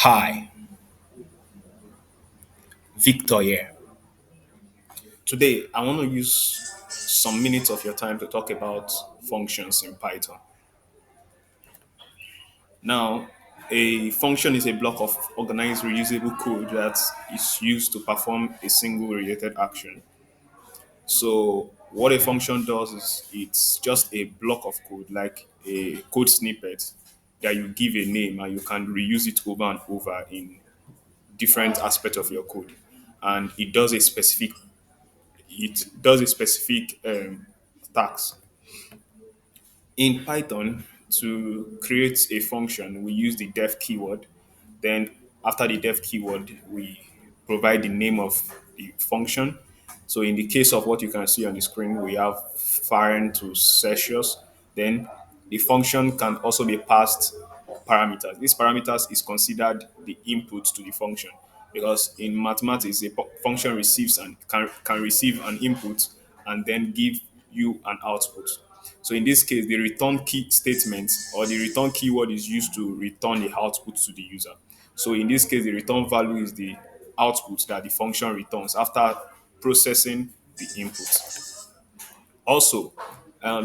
Hi, Victor here. Today, I want to use some minutes of your time to talk about functions in Python. Now, a function is a block of organized reusable code that is used to perform a single related action. So, what a function does is it's just a block of code, like a code snippet that you give a name and you can reuse it over and over in different aspects of your code. And it does a specific task. In Python, to create a function, we use the def keyword. Then after the def keyword, we provide the name of the function. So in the case of what you can see on the screen, we have foreign to Celsius. Then the function can also be passed parameters. These parameters is considered the input to the function because in mathematics, a function receives and can receive an input and then give you an output. So in this case, the return key statement or the return keyword is used to return the output to the user. So in this case, the return value is the output that the function returns after processing the input. Also,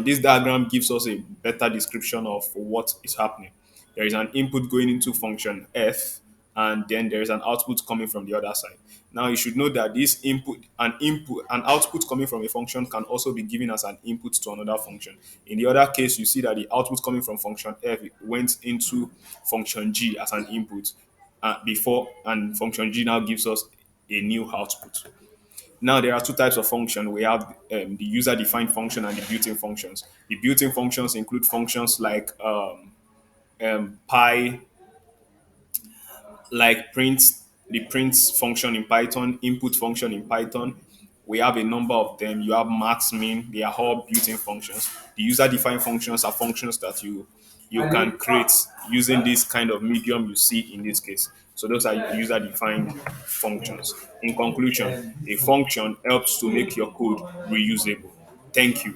this diagram gives us a better description of what is happening. There is an input going into function f, and then there is an output coming from the other side. Now, you should know that this an output coming from a function can also be given as an input to another function. In the other case, you see that the output coming from function f went into function g as an input before, and function g now gives us a new output. Now there are two types of function. We have the user-defined function and the built-in functions. The built-in functions include functions pi, like the print function in Python, input function in Python. We have a number of them. You have max, min. They are all built-in functions. The user-defined functions are functions that you can create using this kind of medium you see in this case. So those are user-defined functions. In conclusion, a function helps to make your code reusable. Thank you.